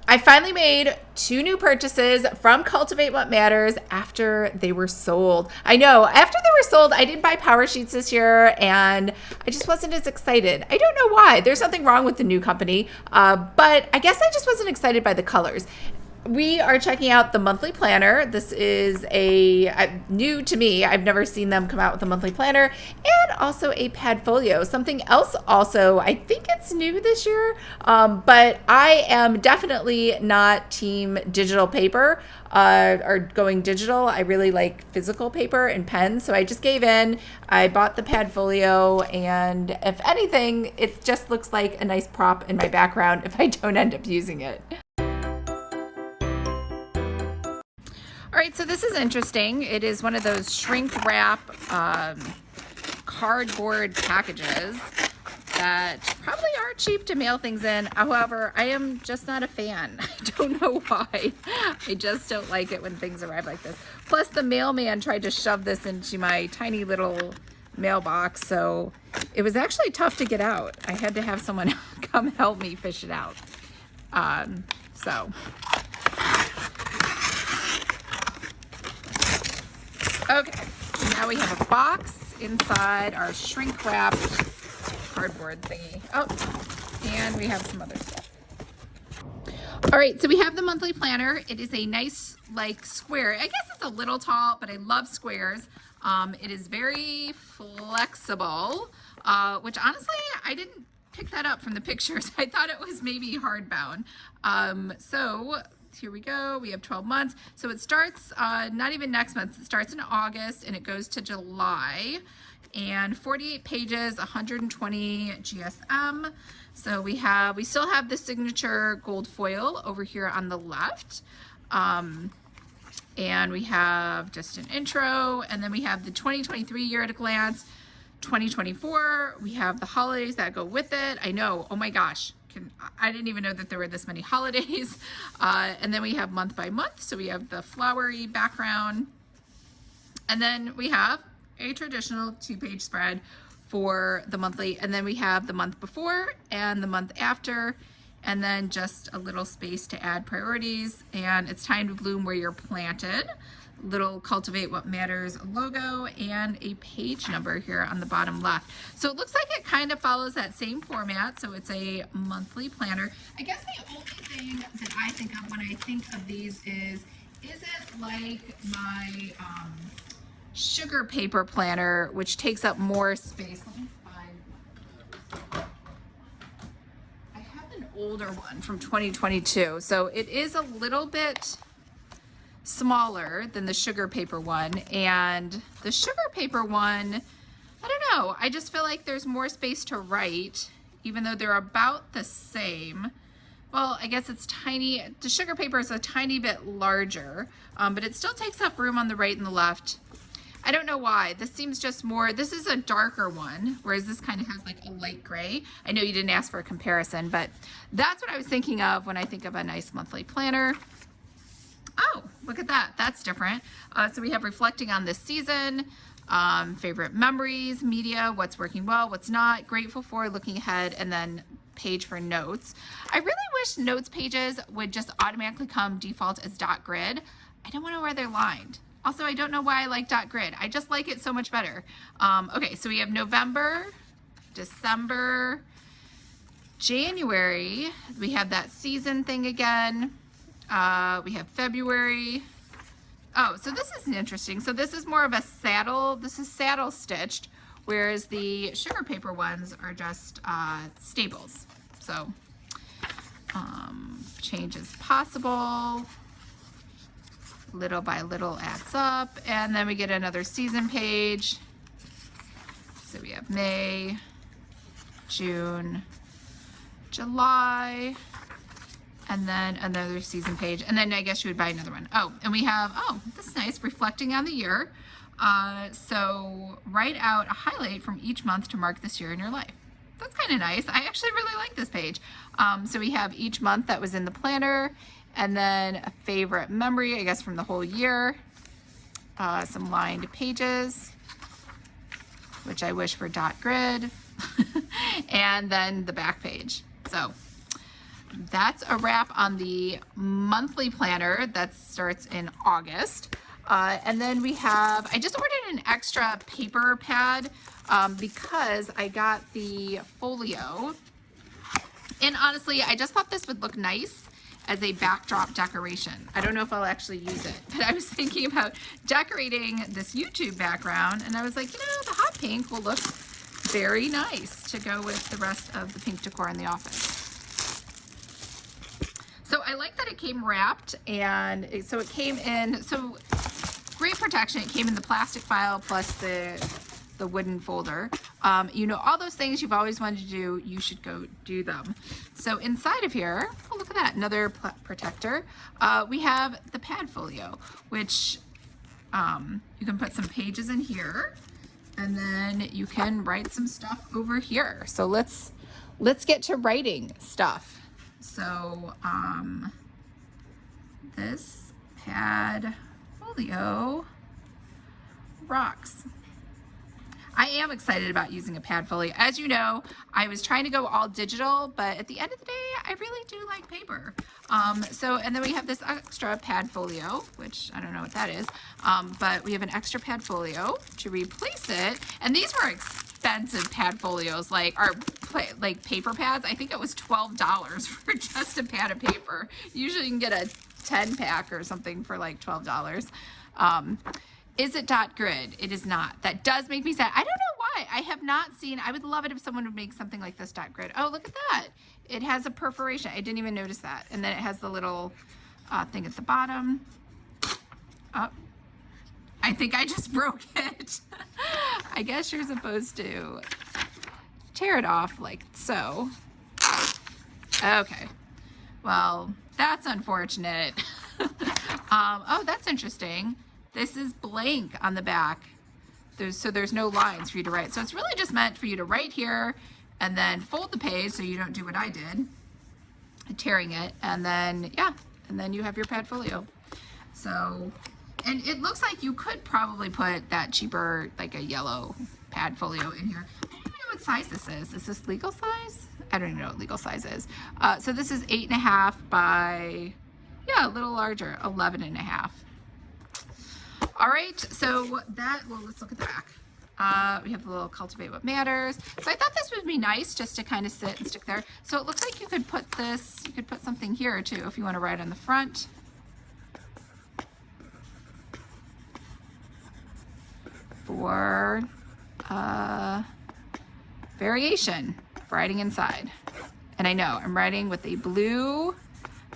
I finally made 2 new purchases from Cultivate What Matters after they were sold. I know, after they were sold, I didn't buy power sheets this year, and I just wasn't as excited. I don't know why. There's nothing wrong with the new company, but I guess I just wasn't excited by the colors. We are checking out the monthly planner. This is new to me. I've never seen them come out with a monthly planner, and also a Padfolio. Something else also, I think it's new this year, but I am definitely not team digital paper or going digital. I really like physical paper and pens, so I just gave in. I bought the Padfolio, and if anything, it just looks like a nice prop in my background if I don't end up using it. All right, so this is interesting. It is one of those shrink wrap cardboard packages that probably are cheap to mail things in. However, I am just not a fan. I don't know why. I just don't like it when things arrive like this. Plus, the mailman tried to shove this into my tiny little mailbox, so it was actually tough to get out. I had to have someone come help me fish it out. Okay, now we have a box inside our shrink wrapped cardboard thingy. Oh, and we have some other stuff. All right, so we have the monthly planner. It is a nice, like, square. I guess it's a little tall, but I love squares. It is very flexible, which honestly, I didn't pick that up from the pictures. I thought it was maybe hardbound. So here we go. We have 12 months. So it starts not even next month. It starts in August and it goes to July. And 48 pages, 120 GSM. So we still have the signature gold foil over here on the left. And we have just an intro, and then we have the 2023 year at a glance. 2024, we have the holidays that go with it. I know, oh my gosh. I didn't even know that there were this many holidays. And then we have month by month. So we have the flowery background. And then we have a traditional 2-page spread for the monthly. And then we have the month before and the month after. And then just a little space to add priorities. And it's time to bloom where you're planted. Little Cultivate What Matters logo and a page number here on the bottom left. So it looks like it kind of follows that same format. So it's a monthly planner. I guess the only thing that I think of when I think of these is it like my sugar paper planner, which takes up more space? Let me find I have an older one from 2022. So it is a little bit smaller than the sugar paper one, and the sugar paper one, I don't know, I just feel like there's more space to write, even though they're about the same. Well, I guess it's tiny. The sugar paper is a tiny bit larger, but it still takes up room on the right and the left. I don't know why. This seems just more, this is a darker one, whereas this kind of has like a light gray. I know you didn't ask for a comparison, but that's what I was thinking of when I think of a nice monthly planner. Oh, look at that. That's different. So we have reflecting on this season, favorite memories, media, what's working well, what's not, grateful for, looking ahead, and then page for notes. I really wish notes pages would just automatically come default as dot grid. I don't know where they're lined. Also, I don't know why I like dot grid. I just like it so much better. Okay, so we have November, December, January. We have that season thing again. We have February. Oh, so this is interesting. So this is more of a saddle. This is saddle stitched, whereas the sugar paper ones are just staples. So change is possible. Little by little adds up. And then we get another season page. So we have May, June, July, and then another season page, and then I guess you would buy another one. Oh, and we have, oh, this is nice, reflecting on the year. So write out a highlight from each month to mark this year in your life. That's kind of nice. I actually really like this page. So we have each month that was in the planner, and then a favorite memory, I guess, from the whole year. Some lined pages, which I wish were dot grid, and then the back page. So that's a wrap on the monthly planner that starts in August. And then we have, I just ordered an extra paper pad because I got the folio. And honestly, I just thought this would look nice as a backdrop decoration. I don't know if I'll actually use it, but I was thinking about decorating this YouTube background, and I was like, you know, the hot pink will look very nice to go with the rest of the pink decor in the office. So I like that it came wrapped, and so it came in, so great protection. It came in the plastic file plus the wooden folder. You know, all those things you've always wanted to do, you should go do them. So inside of here, oh, look at that, another protector. We have the Padfolio, which you can put some pages in here, and then you can write some stuff over here. So let's get to writing stuff. So this Padfolio rocks. I am excited about using a Padfolio. As you know, I was trying to go all digital, but at the end of the day, I really do like paper. And then we have this extra Padfolio, which I don't know what that is, but we have an extra Padfolio to replace it. And these were expensive Padfolios, like paper pads. I think it was $12 for just a pad of paper. Usually you can get a 10 pack or something for like $12. Is it dot grid? It is not. That does make me sad. I don't know why. I have not seen, I would love it if someone would make something like this dot grid. Oh, look at that. It has a perforation. I didn't even notice that. And then it has the little thing at the bottom. Oh, I think I just broke it. I guess you're supposed to tear it off like so. Okay. Well, that's unfortunate. Oh, that's interesting. This is blank on the back. There's no lines for you to write. So it's really just meant for you to write here and then fold the page so you don't do what I did, tearing it, and then, yeah, and then you have your Padfolio. So, and it looks like you could probably put that cheaper, like a yellow Padfolio in here. I don't even know what size this is. Is this legal size? I don't even know what legal size is. So this is 8.5 by, yeah, a little larger, 11.5. All right, so that, well, let's look at the back. We have the little Cultivate What Matters. So I thought this would be nice just to kind of sit and stick there. So it looks like you could put this, you could put something here too if you want to write on the front. For variation, writing inside. And I know I'm writing with a blue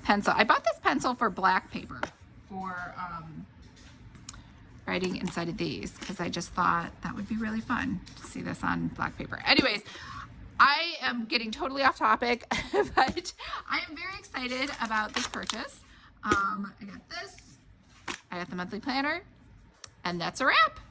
pencil. I bought this pencil for black paper for writing inside of these because I just thought that would be really fun to see this on black paper. Anyways, I am getting totally off topic, but I am very excited about this purchase. I got this, I got the monthly planner, and that's a wrap.